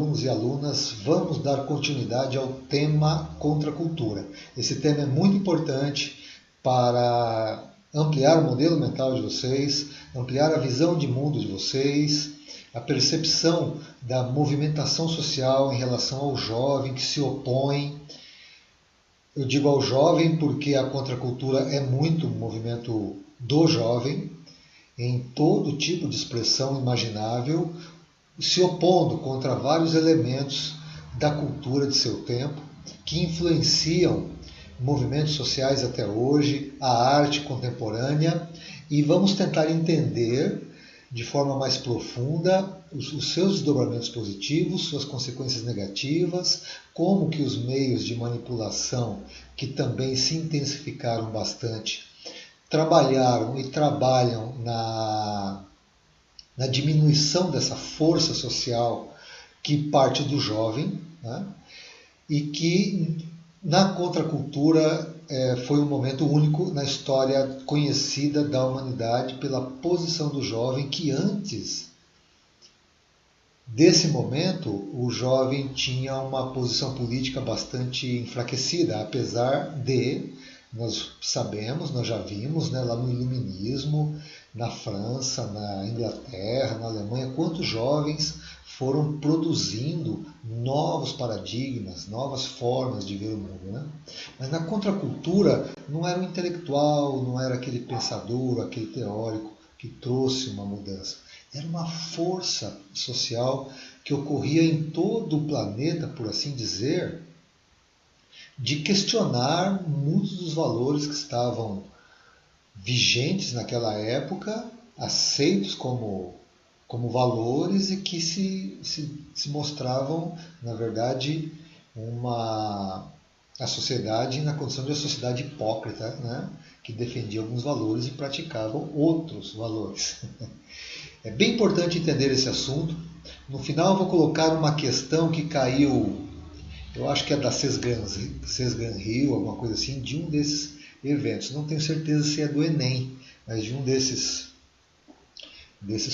alunos e alunas, vamos dar continuidade ao tema contracultura. Esse tema é muito importante para ampliar o modelo mental de vocês, ampliar a visão de mundo de vocês, a percepção da movimentação social em relação ao jovem que se opõe. Eu digo ao jovem porque a contracultura é muito um movimento do jovem, em todo tipo de expressão imaginável, se opondo contra vários elementos da cultura de seu tempo, que influenciam movimentos sociais até hoje, a arte contemporânea, e vamos tentar entender de forma mais profunda os seus desdobramentos positivos, suas consequências negativas, como que os meios de manipulação, que também se intensificaram bastante, trabalharam e trabalham na diminuição dessa força social que parte do jovem, né? E que na contracultura foi um momento único na história conhecida da humanidade pela posição do jovem, que antes desse momento o jovem tinha uma posição política bastante enfraquecida, apesar de, nós sabemos, nós já vimos, né, lá no Iluminismo, na França, na Inglaterra, na Alemanha, quantos jovens foram produzindo novos paradigmas, novas formas de ver o mundo, né? Mas na contracultura não era o intelectual, não era aquele pensador, aquele teórico que trouxe uma mudança. Era uma força social que ocorria em todo o planeta, por assim dizer, de questionar muitos dos valores que estavam vigentes naquela época, aceitos como valores e que se mostravam, na verdade, a sociedade na condição de uma sociedade hipócrita, né? Que defendia alguns valores e praticavam outros valores. É bem importante entender esse assunto. No final eu vou colocar uma questão que caiu, eu acho que é da Sesgran Rio, alguma coisa assim, de um desses eventos. Não tenho certeza se é do Enem, mas de um desses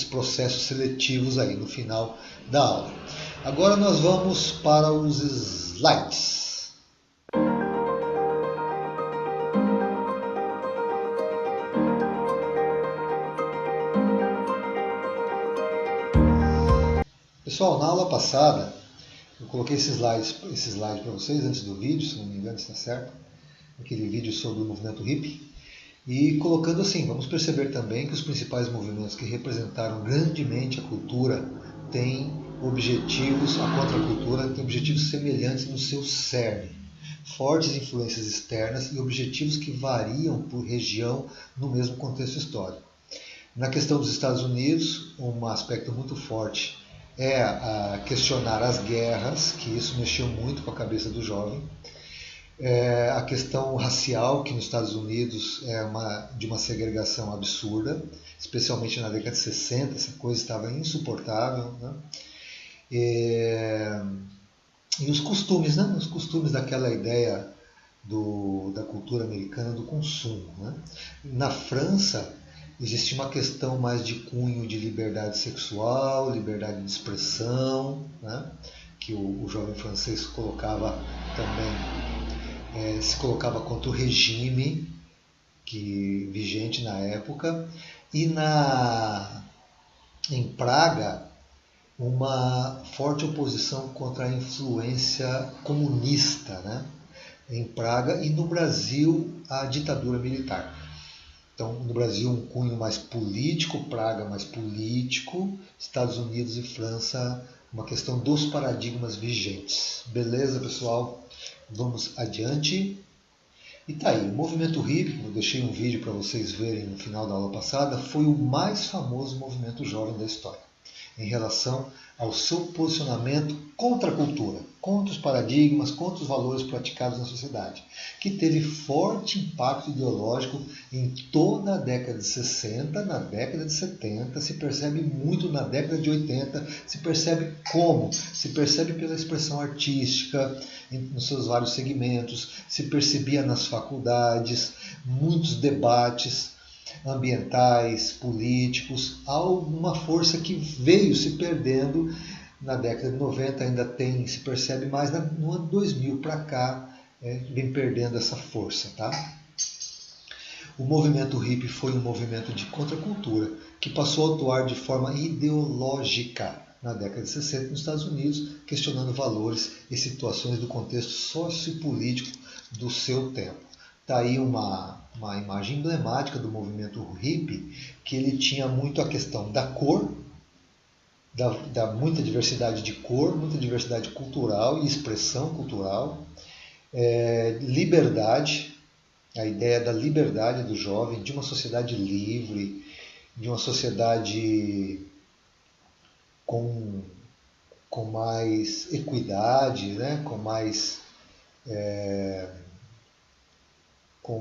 processos seletivos aí no final da aula. Agora nós vamos para os slides. Pessoal, na aula passada eu coloquei esse slide para vocês antes do vídeo, se não me engano está certo, aquele vídeo sobre o movimento hippie. E colocando assim, vamos perceber também que os principais movimentos que representaram grandemente a cultura têm objetivos, a contracultura tem objetivos semelhantes no seu cerne. Fortes influências externas e objetivos que variam por região no mesmo contexto histórico. Na questão dos Estados Unidos, um aspecto muito forte é a questionar as guerras, que isso mexeu muito com a cabeça do jovem. A questão racial, que nos Estados Unidos é de uma segregação absurda, especialmente na década de 60, essa coisa estava insuportável, né? E os costumes, né? Os costumes daquela ideia da cultura americana do consumo, né? Na França, existia uma questão mais de cunho de liberdade sexual, liberdade de expressão, né? Que o jovem francês colocava também, se colocava contra o regime vigente na época. E em Praga, uma forte oposição contra a influência comunista, né? Em Praga, e no Brasil a ditadura militar. Então, no Brasil, um cunho mais político, Praga mais político, Estados Unidos e França, uma questão dos paradigmas vigentes. Beleza, pessoal? Vamos adiante. E tá aí, o movimento hippie, eu deixei um vídeo para vocês verem no final da aula passada, foi o mais famoso movimento jovem da história, em relação ao seu posicionamento contra a cultura, contra os paradigmas, contra os valores praticados na sociedade, que teve forte impacto ideológico em toda a década de 60, na década de 70, se percebe muito na década de 80, se percebe como? Se percebe pela expressão artística, nos seus vários segmentos, se percebia nas faculdades, muitos debates ambientais, políticos, há uma força que veio se perdendo Na década de 90 ainda se percebe mais, no ano 2000 para cá vem perdendo essa força. Tá? O movimento hippie foi um movimento de contracultura que passou a atuar de forma ideológica na década de 60 nos Estados Unidos, questionando valores e situações do contexto sociopolítico do seu tempo. Está aí uma imagem emblemática do movimento hippie, que ele tinha muito a questão da cor, da muita diversidade de cor, muita diversidade cultural e expressão cultural, liberdade, a ideia da liberdade do jovem, de uma sociedade livre, de uma sociedade com mais equidade, né? com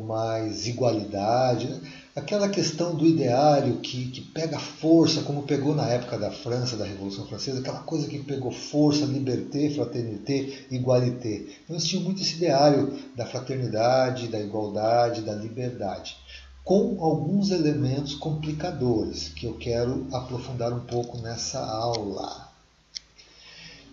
mais igualdade, né? Aquela questão do ideário que pega força, como pegou na época da França, da Revolução Francesa, aquela coisa que pegou força, liberté, fraternité, igualité. Então eles tinham muito esse ideário da fraternidade, da igualdade, da liberdade, com alguns elementos complicadores que eu quero aprofundar um pouco nessa aula.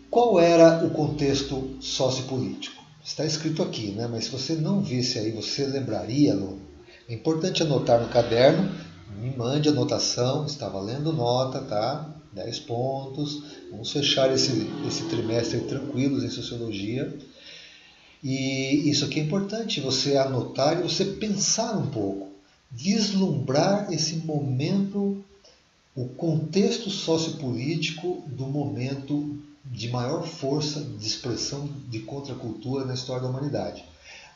Qual era o contexto sociopolítico? Está escrito aqui, né? Mas se você não visse aí, você lembraria, aluno? É importante anotar no caderno, me mande anotação, está valendo nota, tá? 10 pontos. Vamos fechar esse trimestre tranquilos em Sociologia. E isso aqui é importante, você anotar e você pensar um pouco, vislumbrar esse momento, o contexto sociopolítico do momento de maior força de expressão de contracultura na história da humanidade.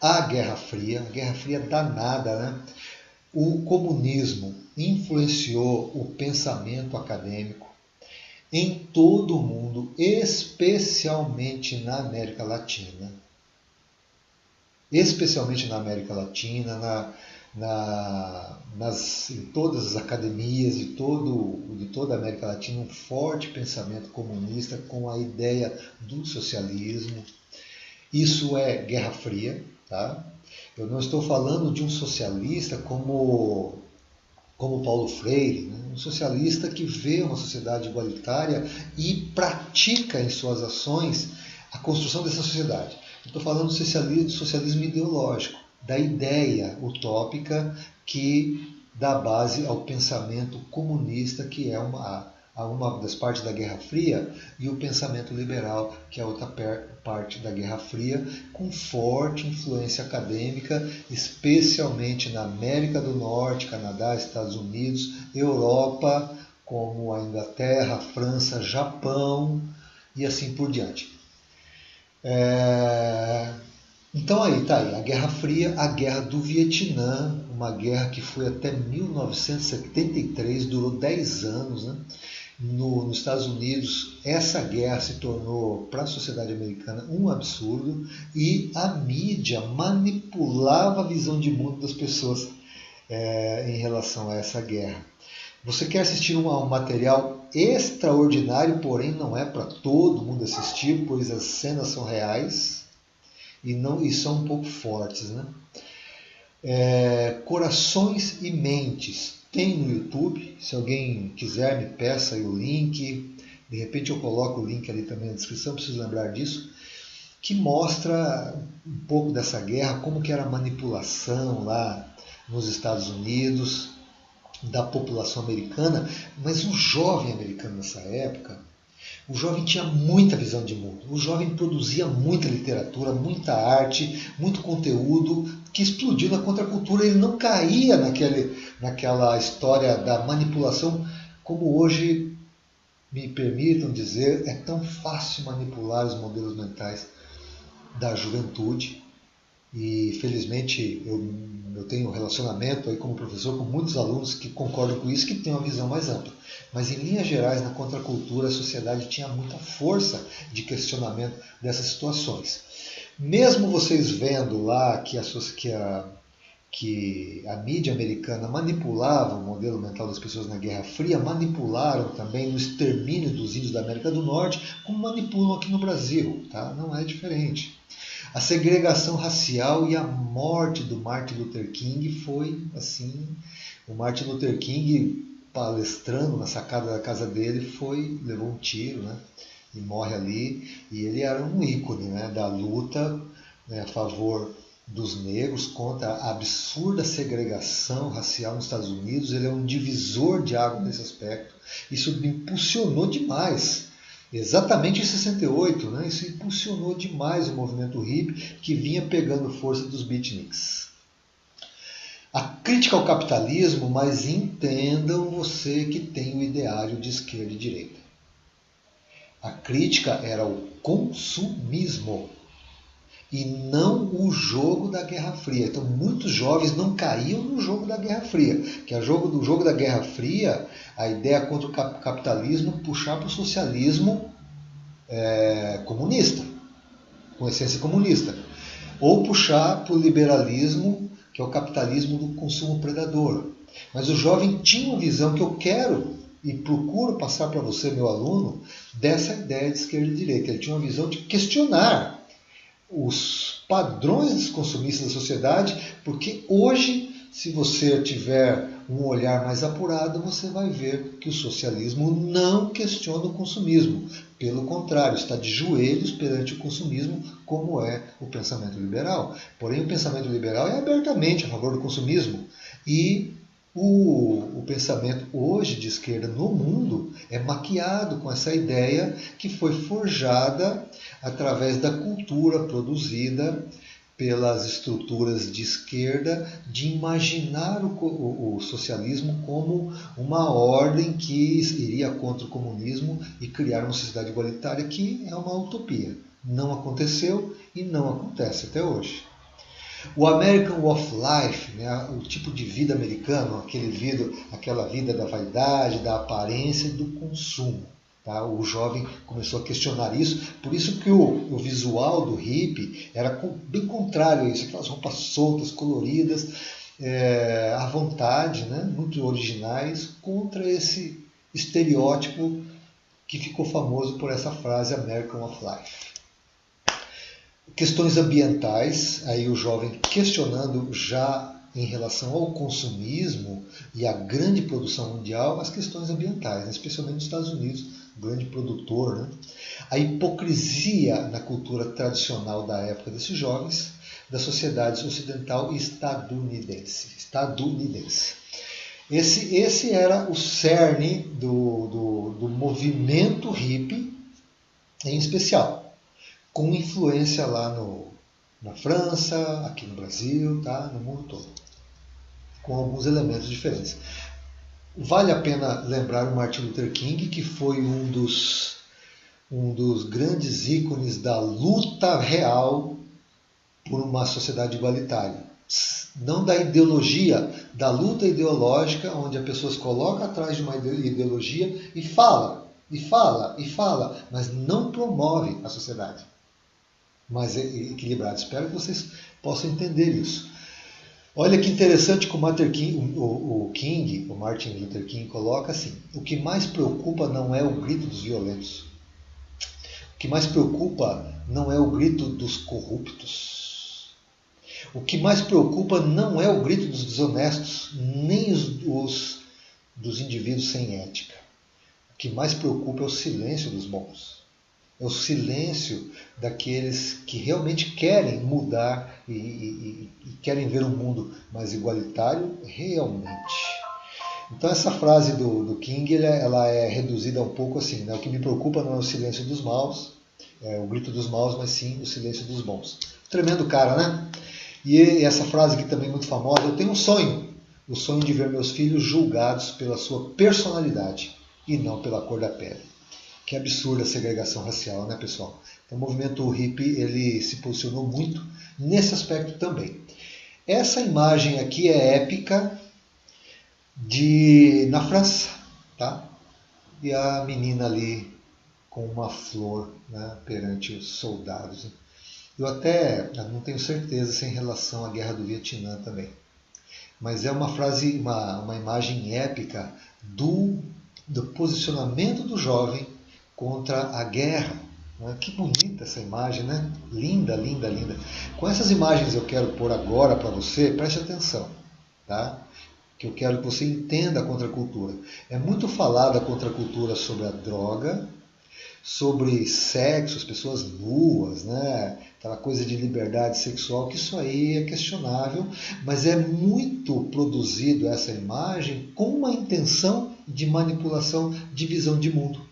A Guerra Fria danada, né? O comunismo influenciou o pensamento acadêmico em todo o mundo, especialmente na América Latina. Especialmente na América Latina, em todas as academias de toda a América Latina, um forte pensamento comunista com a ideia do socialismo. Isso é Guerra Fria. Tá? Eu não estou falando de um socialista como Paulo Freire, né? Um socialista que vê uma sociedade igualitária e pratica em suas ações a construção dessa sociedade. Estou falando do socialismo ideológico, da ideia utópica que dá base ao pensamento comunista, que é uma das partes da Guerra Fria, e o pensamento liberal, que é outra parte da Guerra Fria, com forte influência acadêmica, especialmente na América do Norte, Canadá, Estados Unidos, Europa, como a Inglaterra, França, Japão e assim por diante. Então está aí, a Guerra Fria, a Guerra do Vietnã, uma guerra que foi até 1973, durou 10 anos, né? Nos Estados Unidos, essa guerra se tornou, para a sociedade americana, um absurdo, e a mídia manipulava a visão de mundo das pessoas em relação a essa guerra. Você quer assistir um material extraordinário, porém não é para todo mundo assistir, pois as cenas são reais e são um pouco fortes, né? Corações e Mentes. Tem no YouTube, se alguém quiser me peça aí o link, de repente eu coloco o link ali também na descrição, preciso lembrar disso, que mostra um pouco dessa guerra, como que era a manipulação lá nos Estados Unidos, da população americana, mas o jovem americano nessa época, o jovem tinha muita visão de mundo, o jovem produzia muita literatura, muita arte, muito conteúdo que explodiu na contracultura, ele não caía naquela história da manipulação, como hoje, me permitam dizer, é tão fácil manipular os modelos mentais da juventude. E felizmente eu tenho um relacionamento aí como professor com muitos alunos que concordam com isso, que têm uma visão mais ampla. Mas em linhas gerais, na contracultura, a sociedade tinha muita força de questionamento dessas situações. Mesmo vocês vendo lá que a mídia americana manipulava o modelo mental das pessoas na Guerra Fria, manipularam também no extermínio dos índios da América do Norte, como manipulam aqui no Brasil. Tá? Não é diferente. A segregação racial e a morte do Martin Luther King foi assim, o Martin Luther King palestrando na sacada da casa dele levou um tiro, né? e morre ali. E ele era um ícone, né, da luta, né, a favor dos negros contra a absurda segregação racial nos Estados Unidos. Ele é um divisor de água nesse aspecto. Isso me impulsionou demais. Exatamente em 68, né? Isso impulsionou demais o movimento hippie que vinha pegando força dos beatniks. A crítica ao capitalismo, mas entendam você que tem o ideário de esquerda e direita. A crítica era o consumismo e não o jogo da Guerra Fria. Então muitos jovens não caíam no jogo da Guerra Fria, que é o jogo da Guerra Fria, a ideia contra o capitalismo puxar para o socialismo comunista, com essência comunista, ou puxar para o liberalismo, que é o capitalismo do consumo predador. Mas o jovem tinha uma visão que eu quero e procuro passar para você, meu aluno, dessa ideia de esquerda e direita. Ele tinha uma visão de questionar os padrões dos consumistas da sociedade, porque hoje, se você tiver um olhar mais apurado, você vai ver que o socialismo não questiona o consumismo. Pelo contrário, está de joelhos perante o consumismo, como é o pensamento liberal. Porém, o pensamento liberal é abertamente a favor do consumismo. E o pensamento hoje de esquerda no mundo é maquiado com essa ideia que foi forjada através da cultura produzida pelas estruturas de esquerda, de imaginar o socialismo como uma ordem que iria contra o comunismo e criar uma sociedade igualitária, que é uma utopia. Não aconteceu e não acontece até hoje. O American Way of Life, né, o tipo de vida americano, aquela vida da vaidade, da aparência e do consumo. Tá? O jovem começou a questionar isso, por isso que o visual do hippie era bem contrário a isso, aquelas roupas soltas, coloridas, à vontade, né, muito originais, contra esse estereótipo que ficou famoso por essa frase American Way of Life. Questões ambientais, aí o jovem questionando já em relação ao consumismo e à grande produção mundial, as questões ambientais, especialmente nos Estados Unidos, grande produtor, né? A hipocrisia na cultura tradicional da época desses jovens, da sociedade ocidental e estadunidense. Esse era o cerne do movimento hippie, em especial, com influência lá na França, aqui no Brasil, tá? No mundo todo, com alguns elementos diferentes. Vale a pena lembrar o Martin Luther King, que foi um dos grandes ícones da luta real por uma sociedade igualitária. Não da ideologia, da luta ideológica, onde a pessoa se coloca atrás de uma ideologia e fala, mas não promove a sociedade mais equilibrada. Espero que vocês possam entender isso. Olha que interessante que o Martin Luther King coloca assim: o que mais preocupa não é o grito dos violentos. O que mais preocupa não é o grito dos corruptos. O que mais preocupa não é o grito dos desonestos, nem dos indivíduos sem ética. O que mais preocupa é o silêncio dos bons. É o silêncio daqueles que realmente querem mudar e querem ver um mundo mais igualitário realmente. Então essa frase do King ela é reduzida um pouco assim, né? O que me preocupa não é o silêncio dos maus, o grito dos maus, mas sim o silêncio dos bons. Tremendo cara, né? E essa frase aqui também é muito famosa: eu tenho um sonho, o sonho de ver meus filhos julgados pela sua personalidade e não pela cor da pele. Que absurda a segregação racial, né, pessoal? Então, o movimento hippie ele se posicionou muito nesse aspecto também. Essa imagem aqui é épica na França, tá? E a menina ali com uma flor, né, perante os soldados. Eu até não tenho certeza se é em relação à Guerra do Vietnã também. Mas é uma imagem épica do posicionamento do jovem contra a guerra. Que bonita essa imagem, né? Linda, linda, linda. Com essas imagens eu quero pôr agora para você, preste atenção, tá? Que eu quero que você entenda a contracultura. É muito falada a contracultura sobre a droga, sobre sexo, as pessoas nuas, né? Aquela coisa de liberdade sexual, que isso aí é questionável, mas é muito produzido essa imagem com uma intenção de manipulação de visão de mundo.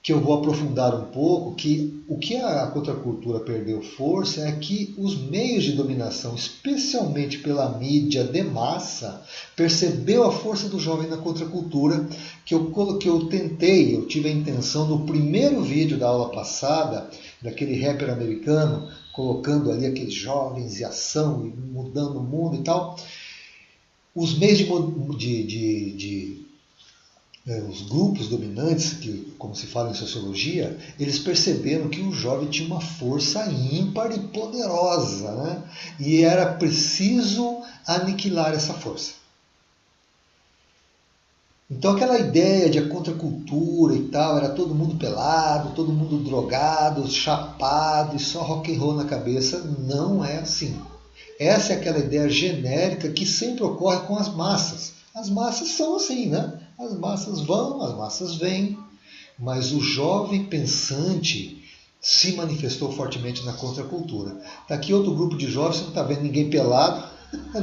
Que eu vou aprofundar um pouco, que o que a contracultura perdeu força é que os meios de dominação, especialmente pela mídia de massa, percebeu a força do jovem na contracultura, que eu tentei, eu tive a intenção no primeiro vídeo da aula passada, daquele rapper americano, colocando ali aqueles jovens em ação, mudando o mundo e tal. Os meios os grupos dominantes, que, como se fala em sociologia, eles perceberam que o jovem tinha uma força ímpar e poderosa, né? E era preciso aniquilar essa força. Então aquela ideia de a contracultura e tal, era todo mundo pelado, todo mundo drogado, chapado e só rock and roll na cabeça, não é assim. Essa é aquela ideia genérica que sempre ocorre com as massas. As massas são assim, né? As massas vão, as massas vêm, mas o jovem pensante se manifestou fortemente na contracultura. Está aqui outro grupo de jovens, você não está vendo ninguém pelado,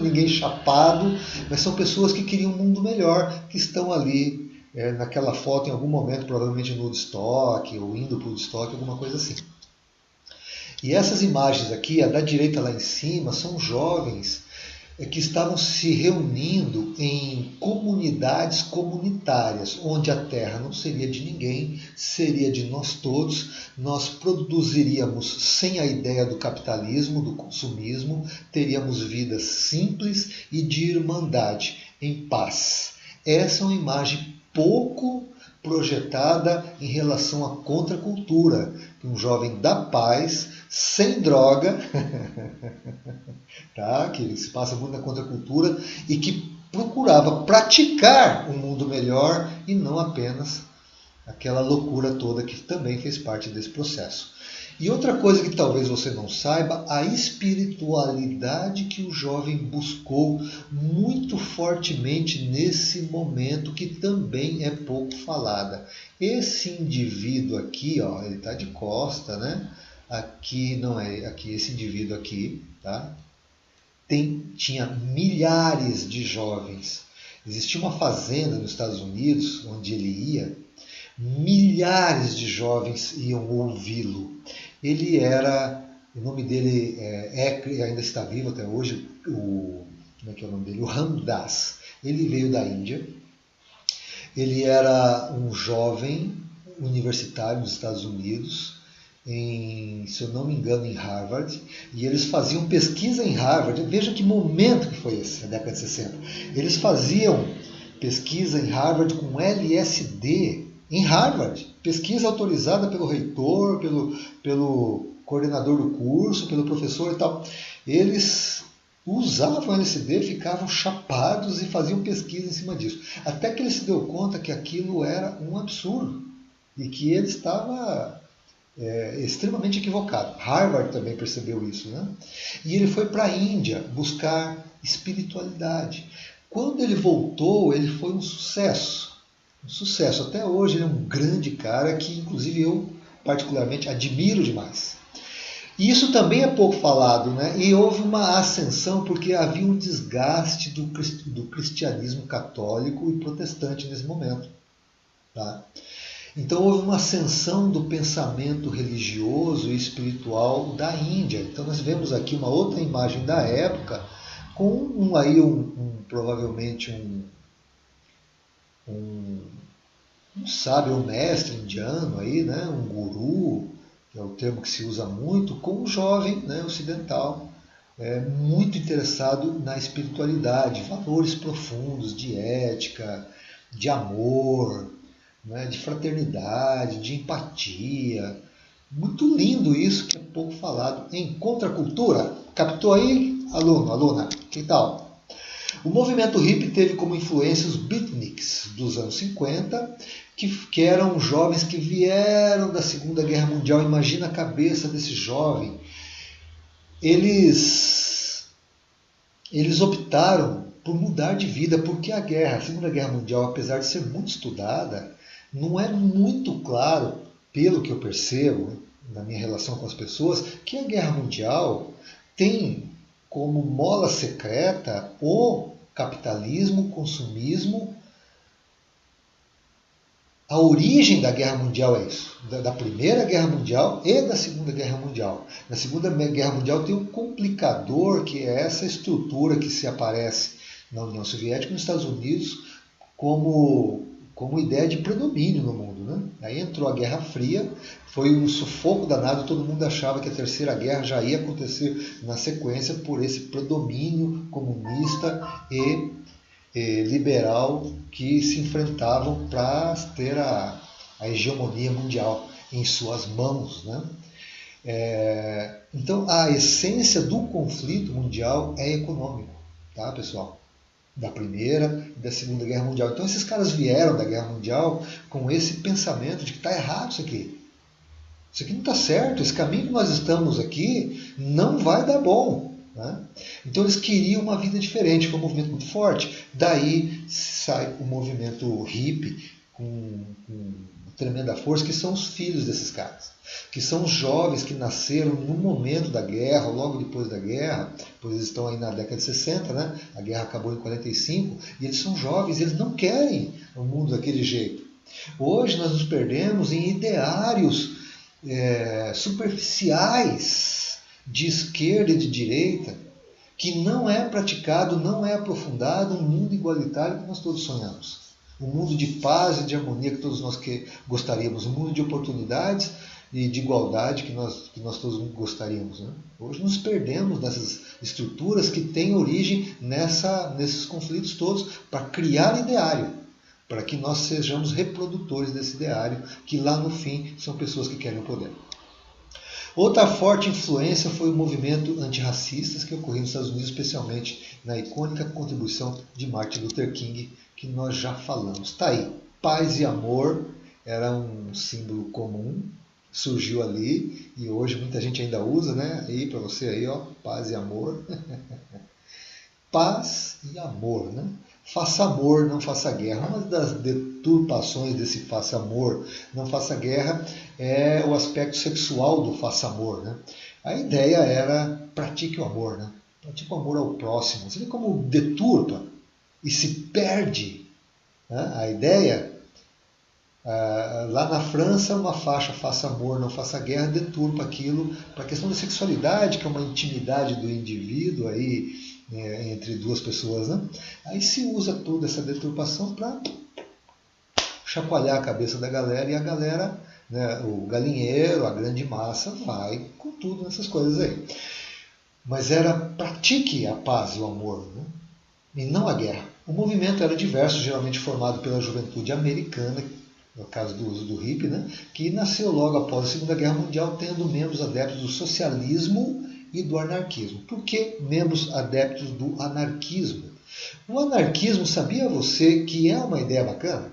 ninguém chapado, mas são pessoas que queriam um mundo melhor, que estão ali naquela foto em algum momento, provavelmente no Woodstock, ou indo para o Woodstock, alguma coisa assim. E essas imagens aqui, a da direita lá em cima, são jovens que estavam se reunindo em comunidades comunitárias, onde a terra não seria de ninguém, seria de nós todos. Nós produziríamos sem a ideia do capitalismo, do consumismo, teríamos vidas simples e de irmandade, em paz. Essa é uma imagem pouco projetada em relação à contracultura, um jovem da paz, sem droga, tá? Que se passa muito na contracultura e que procurava praticar um mundo melhor e não apenas aquela loucura toda que também fez parte desse processo. E outra coisa que talvez você não saiba, a espiritualidade que o jovem buscou muito fortemente nesse momento, que também é pouco falada. Esse indivíduo aqui, ó, ele está de costa, né? Aqui não é, aqui esse indivíduo aqui, tá? Tinha milhares de jovens. Existia uma fazenda nos Estados Unidos onde ele ia. Milhares de jovens iam ouvi-lo. Ele era, o nome dele ainda está vivo até hoje, como é que é o nome dele? O Ram Dass. Ele veio da Índia. Ele era um jovem universitário nos Estados Unidos, se eu não me engano, em Harvard, e eles faziam pesquisa em Harvard. Veja que momento que foi esse, na década de 60. Eles faziam pesquisa em Harvard com LSD, em Harvard, pesquisa autorizada pelo reitor, pelo coordenador do curso, pelo professor e tal. Eles usavam LSD, ficavam chapados e faziam pesquisa em cima disso. Até que ele se deu conta que aquilo era um absurdo e que ele estava extremamente equivocado. Harvard também percebeu isso, né? E ele foi para a Índia buscar espiritualidade. Quando ele voltou, ele foi um sucesso. Um sucesso. Até hoje ele é um grande cara que, inclusive, eu particularmente admiro demais. E isso também é pouco falado, né? E houve uma ascensão porque havia um desgaste do cristianismo católico e protestante nesse momento. Tá? Então houve uma ascensão do pensamento religioso e espiritual da Índia. Então nós vemos aqui uma outra imagem da época com provavelmente um sábio, um mestre indiano aí, né, um guru, que é o termo que se usa muito, com um jovem, né, ocidental, muito interessado na espiritualidade, valores profundos de ética, de amor, né, de fraternidade, de empatia. Muito lindo isso, que é pouco falado em contracultura. Captou aí, aluno, aluna? Que tal? O movimento hippie teve como influência os beatniks dos anos 50, que eram jovens que vieram da Segunda Guerra Mundial. Imagina a cabeça desse jovem. Eles optaram por mudar de vida, porque a Segunda Guerra Mundial, apesar de ser muito estudada, não é muito claro pelo que eu percebo na minha relação com as pessoas, que a guerra mundial tem como mola secreta o capitalismo, o consumismo. A origem da Guerra Mundial é isso, da Primeira Guerra Mundial e da Segunda Guerra Mundial. Na Segunda Guerra Mundial tem um complicador, que é essa estrutura que se aparece na União Soviética e nos Estados Unidos como ideia de predomínio no mundo. Né? Aí entrou a Guerra Fria, foi um sufoco danado, todo mundo achava que a Terceira Guerra já ia acontecer na sequência por esse predomínio comunista e liberal que se enfrentavam para ter a hegemonia mundial em suas mãos. Né? Então, a essência do conflito mundial é econômico, tá, pessoal? Da Primeira e da Segunda Guerra Mundial. Então, esses caras vieram da Guerra Mundial com esse pensamento de que está errado isso aqui. Isso aqui não está certo, esse caminho que nós estamos aqui não vai dar bom. Né? Então eles queriam uma vida diferente, foi um movimento muito forte. Daí sai o movimento hippie com tremenda força, que são os filhos desses caras, que são os jovens que nasceram no momento da guerra, logo depois da guerra, pois eles estão aí na década de 60, né? A guerra acabou em 45, e eles são jovens, eles não querem o mundo daquele jeito. Hoje nós nos perdemos em ideários superficiais de esquerda e de direita, que não é praticado, não é aprofundado um mundo igualitário que nós todos sonhamos. Um mundo de paz e de harmonia que todos nós gostaríamos, um mundo de oportunidades e de igualdade que nós todos gostaríamos. Né? Hoje nos perdemos nessas estruturas que têm origem nesses conflitos todos para criar ideário, para que nós sejamos reprodutores desse ideário, que lá no fim são pessoas que querem o poder. Outra forte influência foi o movimento antirracista que ocorreu nos Estados Unidos, especialmente na icônica contribuição de Martin Luther King, que nós já falamos. Está aí, paz e amor era um símbolo comum, surgiu ali e hoje muita gente ainda usa, né? Aí para você aí, ó, paz e amor. Paz e amor, né? Faça amor, não faça guerra. Uma das deturpações desse faça amor, não faça guerra é o aspecto sexual do faça amor. Né? A ideia era pratique o amor, né? Pratique o amor ao próximo. Você vê como deturpa e se perde, né? A ideia. Lá na França, uma faixa faça amor, não faça guerra, deturpa aquilo para a questão da sexualidade, que é uma intimidade do indivíduo aí, entre duas pessoas. Né? Aí se usa toda essa deturpação para chacoalhar a cabeça da galera, e a galera, né, o galinheiro, a grande massa, vai com tudo nessas coisas aí. Mas era pratique a paz e o amor, né? E não a guerra. O movimento era diverso, geralmente formado pela juventude americana, no caso do uso do hippie, né, que nasceu logo após a Segunda Guerra Mundial, tendo membros adeptos do socialismo e do anarquismo. Por que membros adeptos do anarquismo? O anarquismo, sabia você que é uma ideia bacana?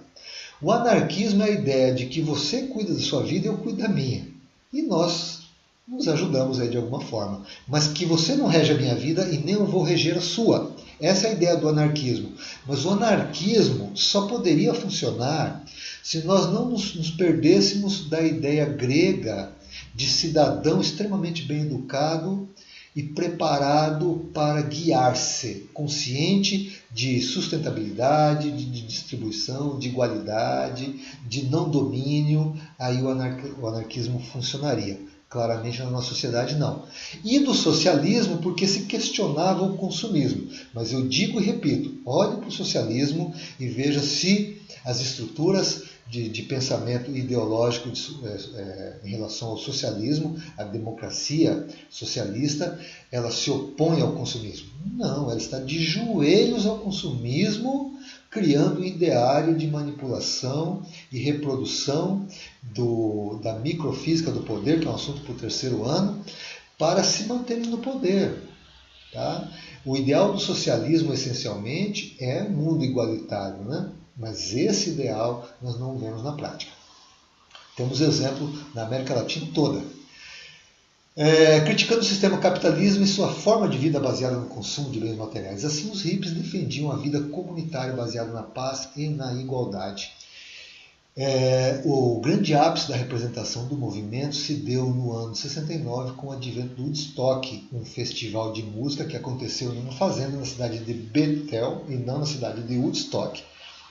O anarquismo é a ideia de que você cuida da sua vida e eu cuido da minha. E nós nos ajudamos aí de alguma forma. Mas que você não rege a minha vida e nem eu vou reger a sua. Essa é a ideia do anarquismo. Mas o anarquismo só poderia funcionar se nós não nos perdêssemos da ideia grega de cidadão extremamente bem educado e preparado para guiar-se, consciente de sustentabilidade, de distribuição, de igualdade, de não domínio, aí o anarquismo funcionaria. Claramente na nossa sociedade não. E do socialismo porque se questionava o consumismo. Mas eu digo e repito, olhe para o socialismo e veja se as estruturas de pensamento ideológico em relação ao socialismo, a democracia socialista, ela se opõe ao consumismo. Não, ela está de joelhos ao consumismo, criando um ideário de manipulação e reprodução da microfísica do poder, que é um assunto para o terceiro ano, para se manter no poder. Tá? O ideal do socialismo, essencialmente, é um mundo igualitário, né? Mas esse ideal nós não vemos na prática. Temos exemplo na América Latina toda. Criticando o sistema capitalismo e sua forma de vida baseada no consumo de bens materiais. Assim, os hippies defendiam a vida comunitária baseada na paz e na igualdade. O grande ápice da representação do movimento se deu no ano 69 com o advento do Woodstock, um festival de música que aconteceu numa fazenda na cidade de Bethel e não na cidade de Woodstock.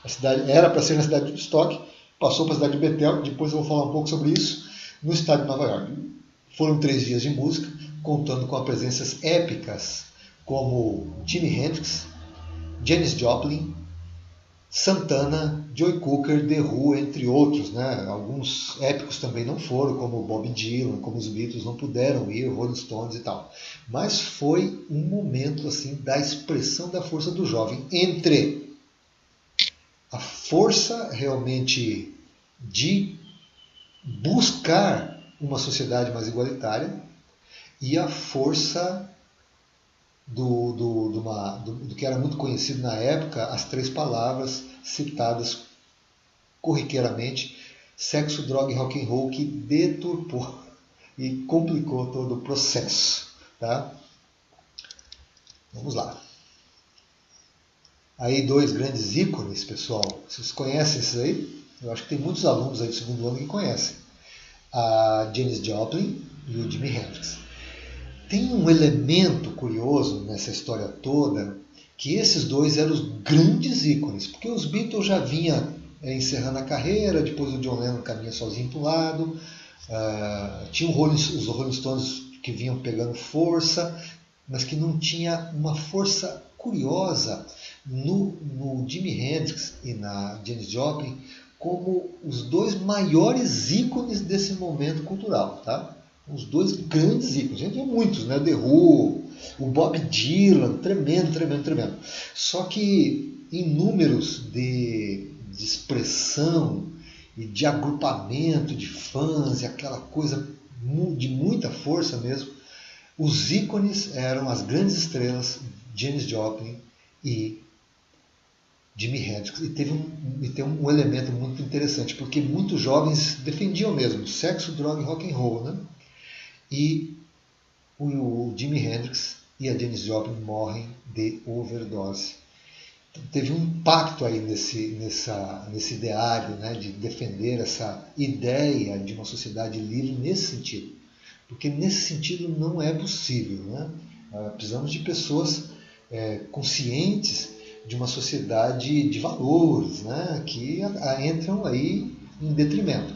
A cidade era para ser na cidade de Woodstock, passou para a cidade de Bethel, depois eu vou falar um pouco sobre isso, no estado de Nova York. Foram 3 dias de música, contando com presenças épicas como Jimi Hendrix, Janis Joplin, Santana, Joe Cocker, The Who, entre outros, né? Alguns épicos também não foram, como Bob Dylan, como os Beatles não puderam ir, Rolling Stones e tal. Mas foi um momento assim da expressão da força do jovem entre a força realmente de buscar uma sociedade mais igualitária e a força do que era muito conhecido na época, as 3 palavras citadas corriqueiramente, sexo, droga e rock and roll, que deturpou e complicou todo o processo. Tá? Vamos lá. Aí 2 grandes ícones, pessoal. Vocês conhecem esses aí? Eu acho que tem muitos alunos aí do segundo ano que conhecem. A Janis Joplin e o Jimi Hendrix. Tem um elemento curioso nessa história toda, que esses 2 eram os grandes ícones, porque os Beatles já vinham encerrando a carreira, depois o John Lennon caminha sozinho para um lado, tinha os Rolling Stones que vinham pegando força, mas que não tinha uma força curiosa no Jimi Hendrix e na Janis Joplin como os 2 maiores ícones desse momento cultural, tá? Os 2 grandes ícones. A gente tinha muitos, né? The Who, o Bob Dylan, tremendo, tremendo, tremendo. Só que em números de expressão e de agrupamento de fãs e aquela coisa de muita força mesmo, os ícones eram as grandes estrelas, Janis Joplin e Jimi Hendrix. E tem um elemento muito interessante, porque muitos jovens defendiam mesmo sexo, droga e rock and roll, né? E o Jimi Hendrix e a Janis Joplin morrem de overdose. Então, teve um impacto aí nesse ideário, né, de defender essa ideia de uma sociedade livre nesse sentido. Porque nesse sentido não é possível. Né? Precisamos de pessoas conscientes de uma sociedade de valores, né, que entram aí em detrimento.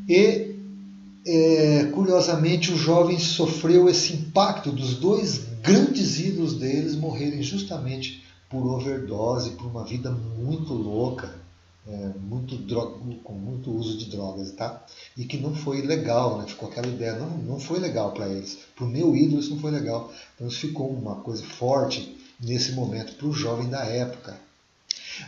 E curiosamente, o jovem sofreu esse impacto dos 2 grandes ídolos deles morrerem justamente por overdose, por uma vida muito louca, com muito uso de drogas, tá? E que não foi legal, né? Ficou aquela ideia, não foi legal para eles. Para o meu ídolo isso não foi legal. Então isso ficou uma coisa forte nesse momento para o jovem da época.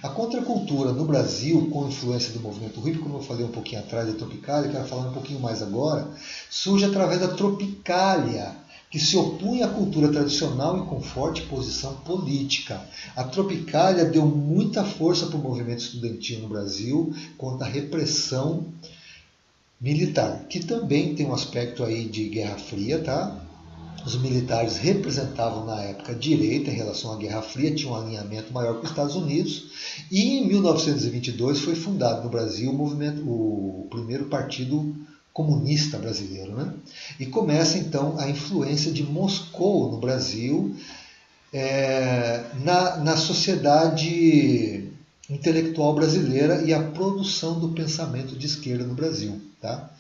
A contracultura no Brasil, com influência do movimento hippie, como eu falei um pouquinho atrás da Tropicália, quero falar um pouquinho mais agora, surge através da Tropicália, que se opunha à cultura tradicional e com forte posição política. A Tropicália deu muita força para o movimento estudantil no Brasil contra a repressão militar, que também tem um aspecto aí de Guerra Fria, tá? Os militares representavam na época a direita em relação à Guerra Fria, tinham um alinhamento maior com os Estados Unidos, e em 1922 foi fundado no Brasil o primeiro partido comunista brasileiro. Né? E começa então a influência de Moscou no Brasil, na sociedade intelectual brasileira e a produção do pensamento de esquerda no Brasil. Tá?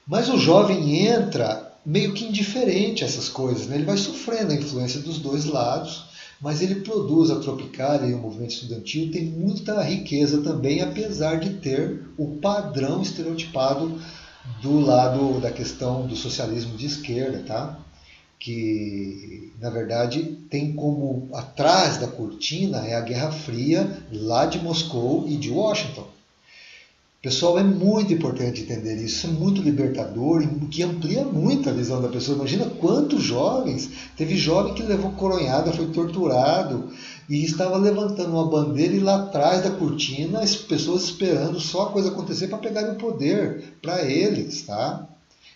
Mas o jovem entra meio que indiferente a essas coisas, né? Ele vai sofrendo a influência dos 2 lados, mas ele produz a Tropicália e o movimento estudantil, tem muita riqueza também, apesar de ter o padrão estereotipado do lado da questão do socialismo de esquerda, tá? Que na verdade tem como atrás da cortina a Guerra Fria lá de Moscou e de Washington. Pessoal, é muito importante entender isso, é muito libertador e que amplia muito a visão da pessoa. Imagina quantos jovens, teve jovem que levou coronhada, foi torturado e estava levantando uma bandeira e lá atrás da cortina as pessoas esperando só a coisa acontecer para pegarem o poder para eles. Tá?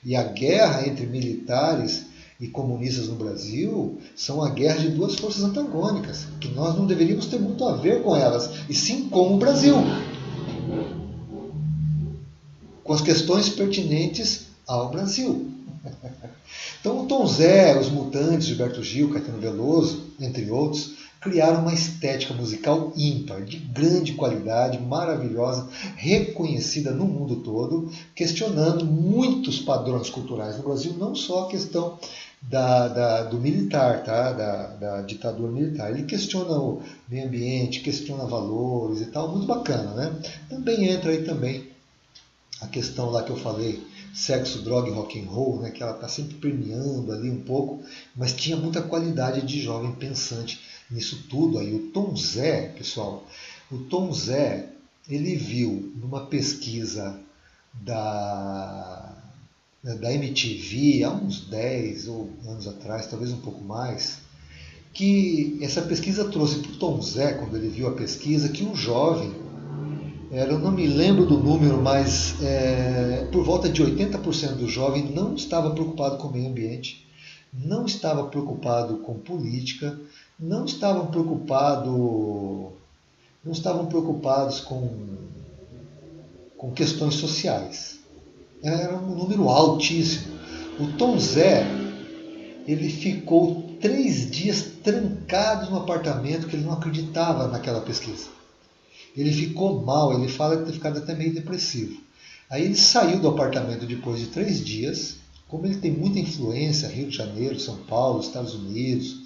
E a guerra entre militares e comunistas no Brasil são a guerra de 2 forças antagônicas, que nós não deveríamos ter muito a ver com elas, e sim com o Brasil. com as questões pertinentes ao Brasil. Então o Tom Zé, os Mutantes, Gilberto Gil, Caetano Veloso, entre outros, criaram uma estética musical ímpar, de grande qualidade, maravilhosa, reconhecida no mundo todo, questionando muitos padrões culturais no Brasil, não só a questão do militar, tá? da ditadura militar. Ele questiona o meio ambiente, questiona valores e tal, muito bacana, né? Também entra aí também a questão lá que eu falei, sexo, droga e rock and roll, né? Que ela está sempre permeando ali um pouco, mas tinha muita qualidade de jovem pensante nisso tudo aí. O Tom Zé, pessoal, o Tom Zé, ele viu numa pesquisa da MTV, há uns 10 anos atrás, talvez um pouco mais, que essa pesquisa trouxe para o Tom Zé, quando ele viu a pesquisa, que o jovem, eu não me lembro do número, mas por volta de 80% do jovem não estava preocupado com o meio ambiente, não estava preocupado com política, não estavam preocupados com questões sociais. Era um número altíssimo. O Tom Zé, ele ficou 3 dias trancado no apartamento, que ele não acreditava naquela pesquisa. Ele ficou mal, ele fala de ter ficado até meio depressivo. Aí ele saiu do apartamento depois de 3 dias, como ele tem muita influência, Rio de Janeiro, São Paulo, Estados Unidos,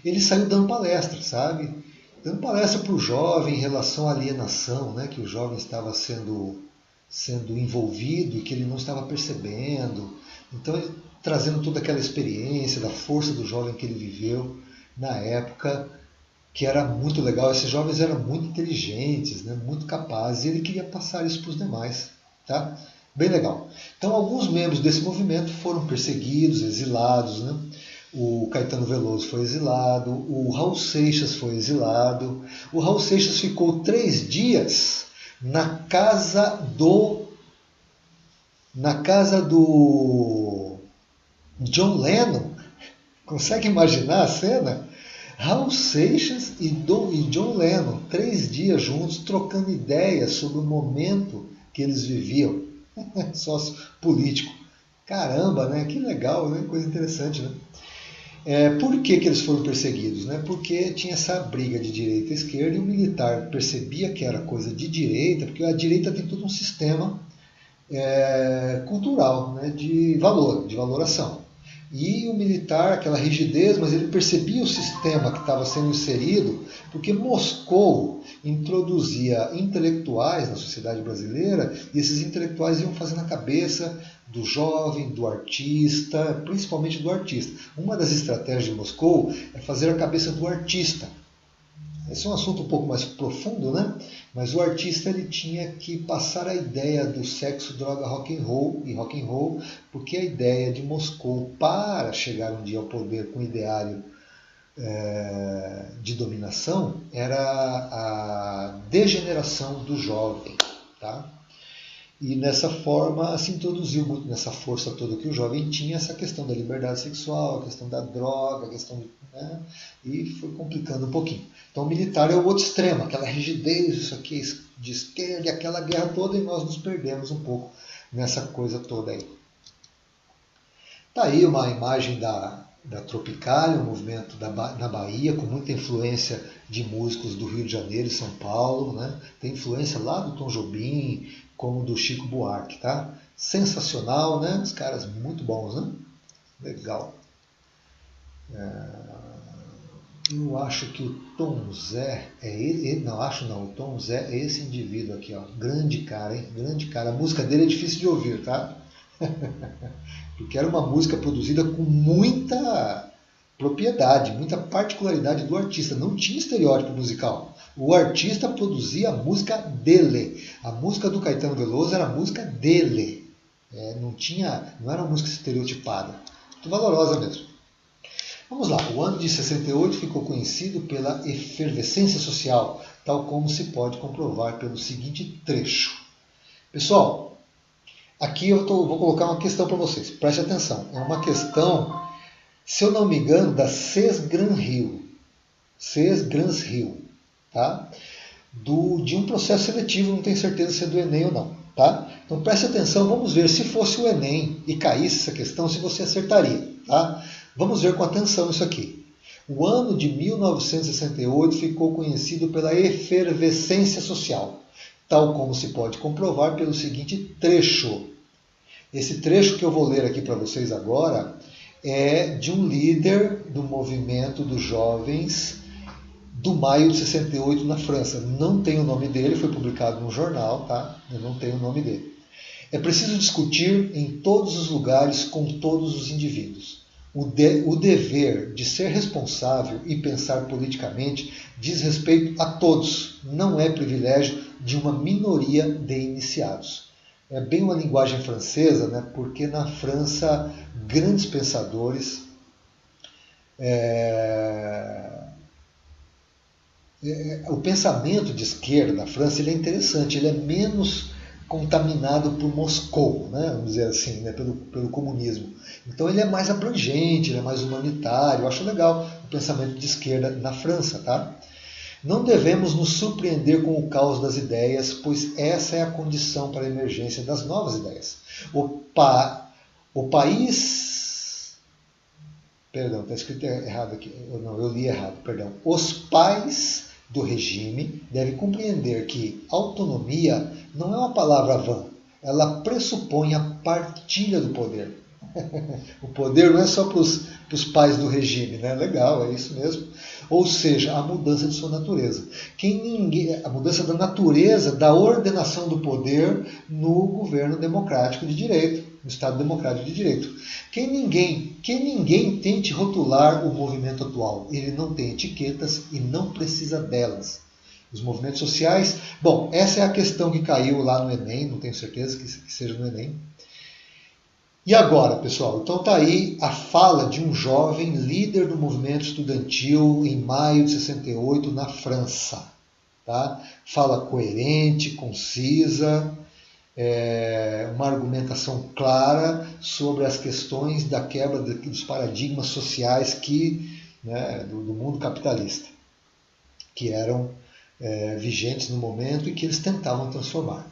ele saiu dando palestra, sabe? Dando palestra para o jovem em relação à alienação, né? Que o jovem estava sendo envolvido e que ele não estava percebendo. Então ele trazendo toda aquela experiência da força do jovem que ele viveu na época, que era muito legal. Esses jovens eram muito inteligentes, né, muito capazes, e ele queria passar isso para os demais. Tá? Bem legal. Então alguns membros desse movimento foram perseguidos, exilados. Né? O Caetano Veloso foi exilado, o Raul Seixas foi exilado. O Raul Seixas ficou 3 dias na casa do John Lennon. Consegue imaginar a cena? Raul Seixas e John Lennon, 3 dias juntos, trocando ideias sobre o momento que eles viviam. Sócio político. Caramba, né? Que legal, né? Coisa interessante, né? Por que eles foram perseguidos? Né? Porque tinha essa briga de direita e esquerda, e o militar percebia que era coisa de direita, porque a direita tem todo um sistema cultural, né? De valor, de valoração. E o militar, aquela rigidez, mas ele percebia o sistema que estava sendo inserido, porque Moscou introduzia intelectuais na sociedade brasileira, e esses intelectuais iam fazendo a cabeça do jovem, do artista, principalmente do artista. Uma das estratégias de Moscou é fazer a cabeça do artista. Esse é um assunto um pouco mais profundo, né? Mas o artista ele tinha que passar a ideia do sexo, droga, rock and roll, porque a ideia de Moscou para chegar um dia ao poder com ideário de dominação era a degeneração do jovem, tá? E nessa forma se introduziu muito nessa força toda que o jovem tinha, essa questão da liberdade sexual, a questão da droga, a questão e foi complicando um pouquinho. Então o militar é o outro extremo, aquela rigidez, isso aqui de esquerda, aquela guerra toda, e nós nos perdemos um pouco nessa coisa toda aí. Tá aí uma imagem da Tropicália, um movimento na Bahia, com muita influência de músicos do Rio de Janeiro e São Paulo, né? Tem influência lá do Tom Jobim, como do Chico Buarque, tá? Sensacional, né? Os caras muito bons, né? Legal. Eu acho que o Tom Zé é ele. Não, acho não. O Tom Zé é esse indivíduo aqui, ó. Grande cara, hein? Grande cara. A música dele é difícil de ouvir, tá? Porque era uma música produzida com muita propriedade, muita particularidade do artista. Não tinha estereótipo musical. O artista produzia a música dele. A música do Caetano Veloso era a música dele. Não era uma música estereotipada. Muito valorosa mesmo. Vamos lá, o ano de 68 ficou conhecido pela efervescência social, tal como se pode comprovar pelo seguinte trecho. Pessoal, aqui eu vou colocar uma questão para vocês, preste atenção. É uma questão, se eu não me engano, da CES Gran Rio, tá? De um processo seletivo, não tenho certeza se é do Enem ou não. Tá? Então preste atenção, vamos ver se fosse o Enem e caísse essa questão, se você acertaria. Tá? Vamos ver com atenção isso aqui. O ano de 1968 ficou conhecido pela efervescência social, tal como se pode comprovar pelo seguinte trecho. Esse trecho que eu vou ler aqui para vocês agora é de um líder do movimento dos jovens do maio de 68 na França. Não tem o nome dele, foi publicado num jornal, tá? Eu não tenho o nome dele. É preciso discutir em todos os lugares com todos os indivíduos. O dever de ser responsável e pensar politicamente diz respeito a todos, não é privilégio de uma minoria de iniciados. É bem uma linguagem francesa, né? Porque na França grandes pensadores o pensamento de esquerda na França ele é interessante, ele é menos contaminado por Moscou, né? Vamos dizer assim, né? pelo comunismo. Então ele é mais abrangente, ele é mais humanitário. Eu acho legal o pensamento de esquerda na França, tá? Não devemos nos surpreender com o caos das ideias, pois essa é a condição para a emergência das novas ideias. O país... Perdão, está escrito errado aqui. Eu li errado, perdão. Os pais do regime devem compreender que autonomia não é uma palavra vã. Ela pressupõe a partilha do poder. O poder não é só para os pais do regime, né? Legal, é isso mesmo. Ou seja, a mudança de sua natureza. A mudança da natureza da ordenação do poder no governo democrático de direito, no Estado democrático de direito. Que ninguém tente rotular o movimento atual. Ele não tem etiquetas e não precisa delas. Os movimentos sociais... Bom, essa é a questão que caiu lá no Enem, não tenho certeza que seja no Enem. E agora, pessoal, então está aí a fala de um jovem líder do movimento estudantil em maio de 68 na França. Tá? Fala coerente, concisa, uma argumentação clara sobre as questões da quebra dos paradigmas sociais do mundo capitalista, que eram vigentes no momento e que eles tentavam transformar.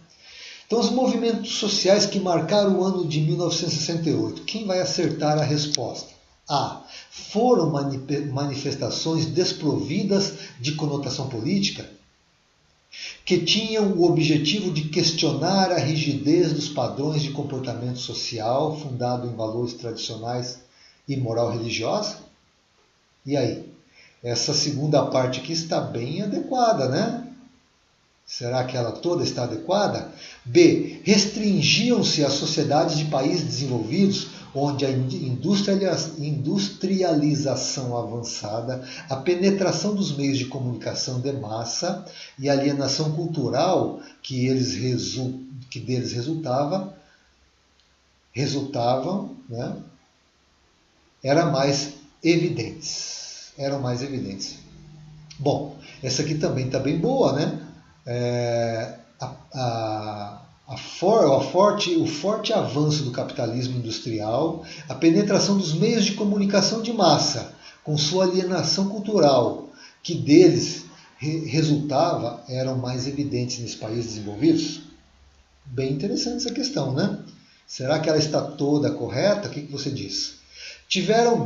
Então, os movimentos sociais que marcaram o ano de 1968, quem vai acertar a resposta? A. Foram manifestações desprovidas de conotação política, que tinham o objetivo de questionar a rigidez dos padrões de comportamento social fundado em valores tradicionais e moral religiosa? E aí? Essa segunda parte aqui está bem adequada, né? Será que ela toda está adequada? B. Restringiam-se as sociedades de países desenvolvidos, onde a industrialização avançada, a penetração dos meios de comunicação de massa e a alienação cultural que deles resultavam, né, eram mais evidentes. Bom, essa aqui também está bem boa, né? O forte avanço do capitalismo industrial, a penetração dos meios de comunicação de massa, com sua alienação cultural, que deles resultava, eram mais evidentes nos países desenvolvidos? Bem interessante essa questão, né? Será que ela está toda correta? O que você diz? Tiveram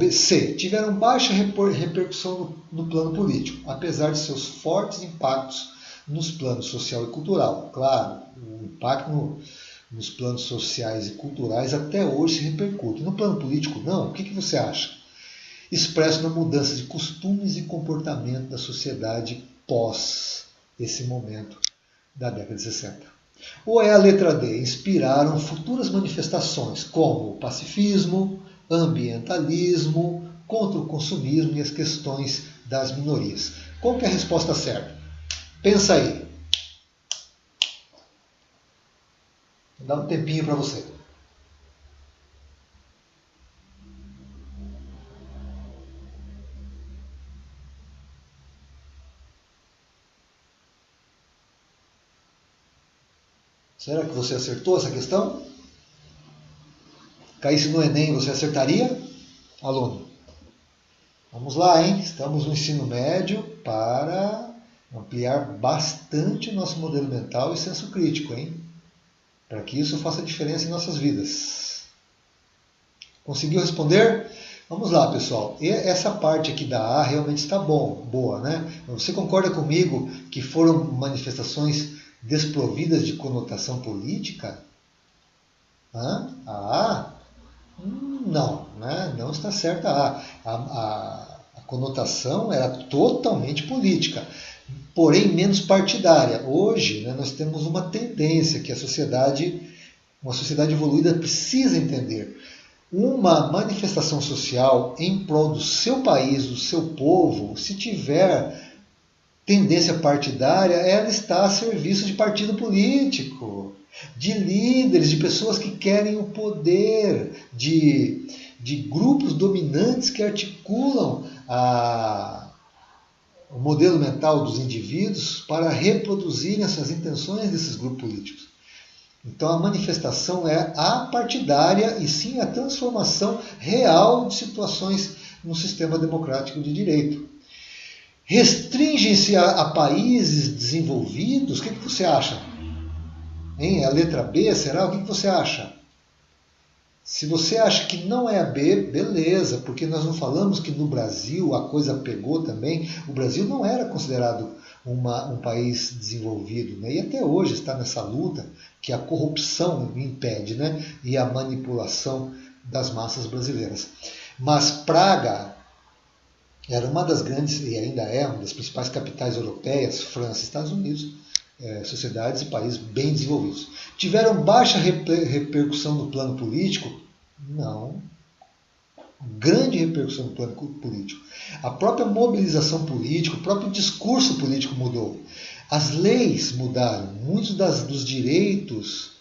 baixa repercussão no plano político, apesar de seus fortes impactos nos planos social e cultural. Claro, o impacto nos planos sociais e culturais até hoje se repercute. No plano político, não. O que você acha? Expresso na mudança de costumes e comportamento da sociedade pós esse momento da década de 60. Ou é a letra D? Inspiraram futuras manifestações como o pacifismo, ambientalismo, contra o consumismo e as questões das minorias. Qual que é a resposta certa? Pensa aí. Vou dar um tempinho para você. Será que você acertou essa questão? Caísse no Enem, você acertaria? Aluno. Vamos lá, hein? Estamos no ensino médio para ampliar bastante o nosso modelo mental e senso crítico, hein? para que isso faça diferença em nossas vidas. Conseguiu responder? Vamos lá, pessoal. E essa parte aqui da A realmente está boa, né? Você concorda comigo que foram manifestações desprovidas de conotação política? A A? Não, né? Não está certa a conotação era totalmente política, porém menos partidária. Hoje, né, nós temos uma tendência que uma sociedade evoluída precisa entender. Uma manifestação social em prol do seu país, do seu povo, se tiver tendência partidária, ela está a serviço de partido político, de líderes, de pessoas que querem o poder, de grupos dominantes que articulam o modelo mental dos indivíduos para reproduzirem essas intenções desses grupos políticos. Então a manifestação é apartidária e sim a transformação real de situações no sistema democrático de direito. Restringem-se a países desenvolvidos? O que você acha? Hein? A letra B, será? O que você acha? Se você acha que não é a B, beleza, porque nós não falamos que no Brasil a coisa pegou também. O Brasil não era considerado um país desenvolvido, né? E até hoje está nessa luta que a corrupção impede, né? E a manipulação das massas brasileiras. Mas Praga era uma das grandes, e ainda é, uma das principais capitais europeias, França e Estados Unidos, sociedades e países bem desenvolvidos. Tiveram baixa repercussão no plano político? Não. Grande repercussão no plano político. A própria mobilização política, o próprio discurso político mudou. As leis mudaram. Muitos dos direitos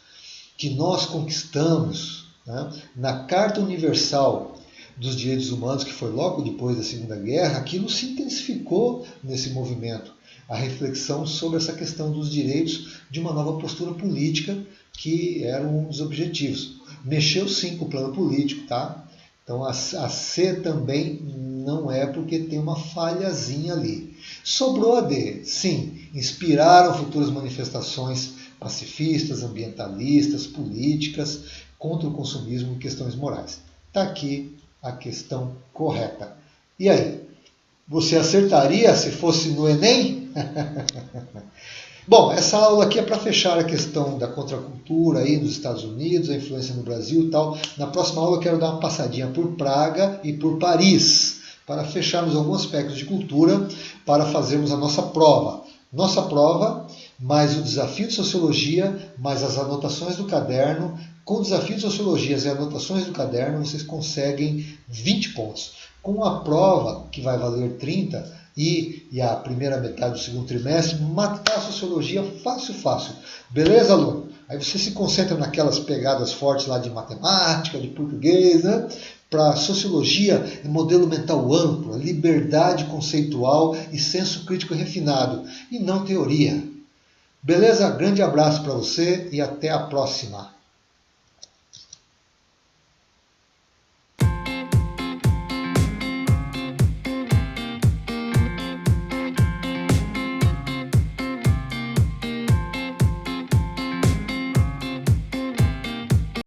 que nós conquistamos, né, na Carta Universal dos Direitos Humanos, que foi logo depois da Segunda Guerra, aquilo se intensificou nesse movimento. A reflexão sobre essa questão dos direitos de uma nova postura política, que era um dos objetivos. Mexeu sim com o plano político, tá? Então a C também não é, porque tem uma falhazinha ali. Sobrou a D. Sim, inspiraram futuras manifestações pacifistas, ambientalistas, políticas, contra o consumismo e questões morais. Está aqui a questão correta. E aí? Você acertaria se fosse no Enem? Bom, essa aula aqui é para fechar a questão da contracultura aí nos Estados Unidos, a influência no Brasil e tal. Na próxima aula eu quero dar uma passadinha por Praga e por Paris, para fecharmos alguns aspectos de cultura, para fazermos a nossa prova. Nossa prova, mais o desafio de sociologia, mais as anotações do caderno. Com o desafio de sociologia e anotações do caderno, vocês conseguem 20 pontos. Com a prova, que vai valer 30, e a primeira metade do segundo trimestre, matar a sociologia fácil. Beleza, aluno? Aí você se concentra naquelas pegadas fortes lá de matemática, de português, né? Para sociologia, é modelo mental amplo, liberdade conceitual e senso crítico refinado, e não teoria. Beleza? Grande abraço para você e até a próxima.